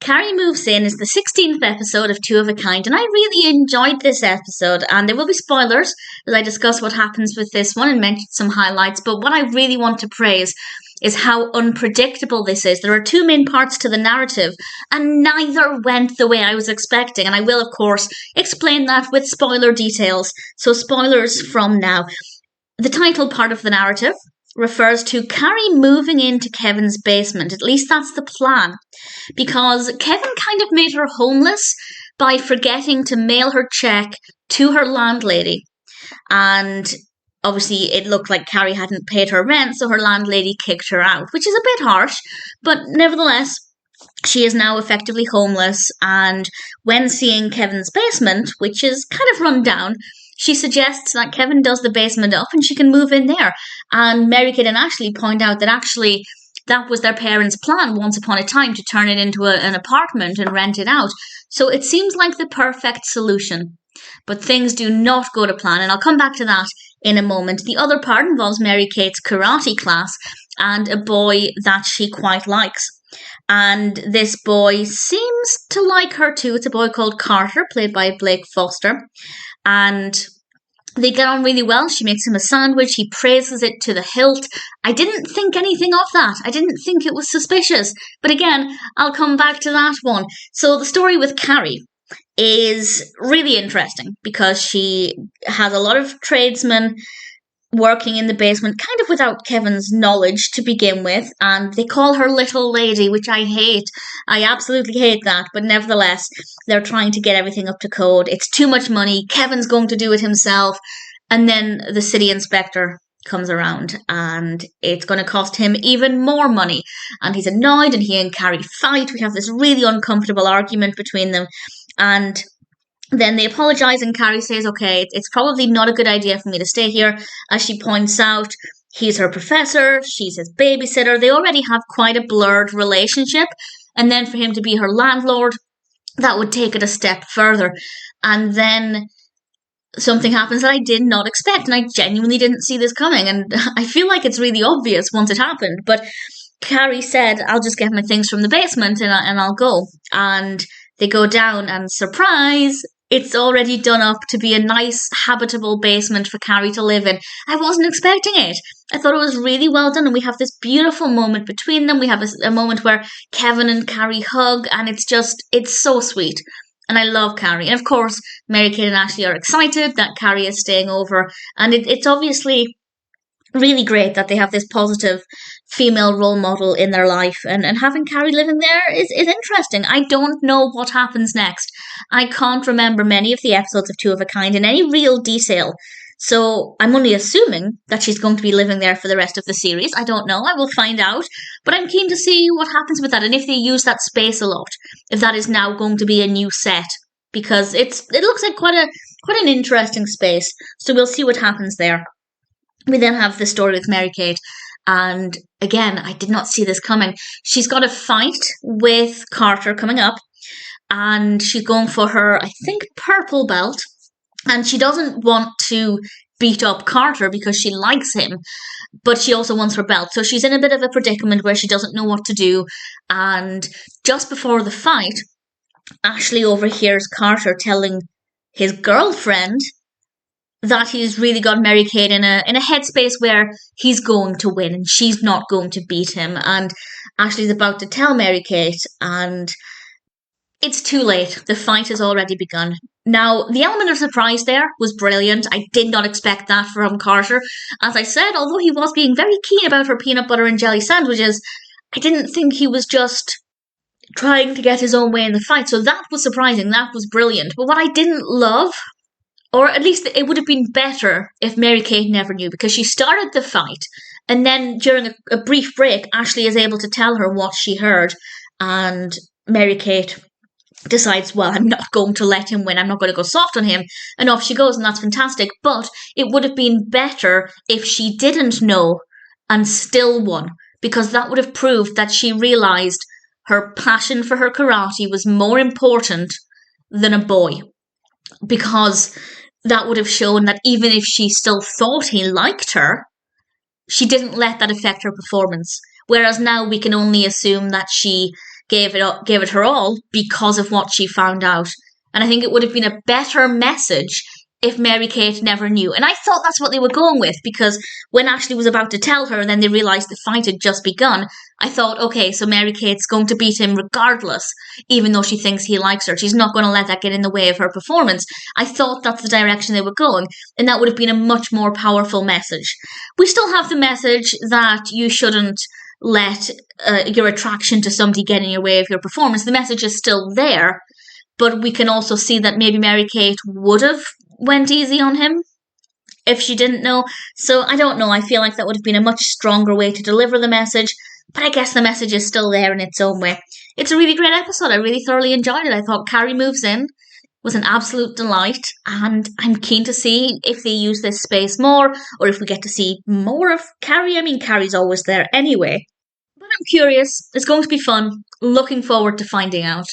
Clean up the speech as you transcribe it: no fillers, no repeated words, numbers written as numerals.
Carrie Moves In is the 16th episode of Two of a Kind, and I really enjoyed this episode. And there will be spoilers as I discuss what happens with this one and mention some highlights. But what I really want to praise is how unpredictable this is. There are two main parts to the narrative, and neither went the way I was expecting. And I will, of course, explain that with spoiler details. So, spoilers from now. The title part of the narrative refers to Carrie moving into Kevin's basement. At least that's the plan. Because Kevin kind of made her homeless by forgetting to mail her check to her landlady. And obviously it looked like Carrie hadn't paid her rent, so her landlady kicked her out, which is a bit harsh. But nevertheless, she is now effectively homeless. And when seeing Kevin's basement, which is kind of run down, she suggests that Kevin does the basement up and she can move in there. And Mary Kate and Ashley point out that actually that was their parents' plan once upon a time, to turn it into an apartment and rent it out. So it seems like the perfect solution. But things do not go to plan, and I'll come back to that in a moment. The other part involves Mary Kate's karate class and a boy that she quite likes. And this boy seems to like her too. It's a boy called Carter, played by Blake Foster. And they get on really well. She makes him a sandwich. He praises it to the hilt. I didn't think anything of that. I didn't think it was suspicious. But again, I'll come back to that one. So the story with Carrie is really interesting because she has a lot of tradesmen working in the basement, kind of without Kevin's knowledge to begin with, and they call her Little Lady, which I hate. I absolutely hate that, but nevertheless, they're trying to get everything up to code. It's too much money. Kevin's going to do it himself, and then the city inspector comes around, and it's going to cost him even more money, and he's annoyed, and he and Carrie fight. We have this really uncomfortable argument between them, and then they apologise and Carrie says, okay, it's probably not a good idea for me to stay here. As she points out, he's her professor, she's his babysitter. They already have quite a blurred relationship. And then for him to be her landlord, that would take it a step further. And then something happens that I did not expect. And I genuinely didn't see this coming. And I feel like it's really obvious once it happened. But Carrie said, I'll just get my things from the basement and I'll go. And they go down and surprise, it's already done up to be a nice, habitable basement for Carrie to live in. I wasn't expecting it. I thought it was really well done, and we have this beautiful moment between them. We have a moment where Kevin and Carrie hug, and it's so sweet. And I love Carrie. And of course, Mary Kate and Ashley are excited that Carrie is staying over, and it's obviously really great that they have this positive female role model in their life, and having Carrie living there is interesting. I don't know what happens next. I can't remember many of the episodes of Two of a Kind in any real detail, so I'm only assuming that she's going to be living there for the rest of the series. I don't know. I will find out, but I'm keen to see what happens with that, and if they use that space a lot, if that is now going to be a new set, because it looks like quite an interesting space, so we'll see what happens there. We then have the story with Mary Kate, and again, I did not see this coming. She's got a fight with Carter coming up, and she's going for her, I think, purple belt, and she doesn't want to beat up Carter because she likes him, but she also wants her belt. So she's in a bit of a predicament where she doesn't know what to do, and just before the fight, Ashley overhears Carter telling his girlfriend that he's really got Mary Kate in a headspace where he's going to win and she's not going to beat him. And Ashley's about to tell Mary Kate, and it's too late. The fight has already begun. Now, the element of surprise there was brilliant. I did not expect that from Carter. As I said, although he was being very keen about her peanut butter and jelly sandwiches, I didn't think he was just trying to get his own way in the fight. So that was surprising. That was brilliant. But what I didn't love, or at least it would have been better if Mary Kate never knew, because she started the fight, and then during a brief break, Ashley is able to tell her what she heard, and Mary Kate decides, well, I'm not going to let him win, I'm not going to go soft on him, and off she goes, and that's fantastic. But it would have been better if she didn't know and still won, because that would have proved that she realised her passion for her karate was more important than a boy, because that would have shown that even if she still thought he liked her, she didn't let that affect her performance. Whereas now we can only assume that she gave it her all because of what she found out. And I think it would have been a better message if Mary-Kate never knew. And I thought that's what they were going with, because when Ashley was about to tell her and then they realised the fight had just begun, I thought, okay, so Mary-Kate's going to beat him regardless, even though she thinks he likes her. She's not going to let that get in the way of her performance. I thought that's the direction they were going, and that would have been a much more powerful message. We still have the message that you shouldn't let your attraction to somebody get in your way of your performance. The message is still there, but we can also see that maybe Mary-Kate would have went easy on him if she didn't know. So I don't know. I feel like that would have been a much stronger way to deliver the message, but I guess the message is still there in its own way. It's a really great episode. I really thoroughly enjoyed it. I thought Carrie Moves In was an absolute delight, and I'm keen to see if they use this space more, or if we get to see more of Carrie. I mean, Carrie's always there anyway. But I'm curious. It's going to be fun. Looking forward to finding out.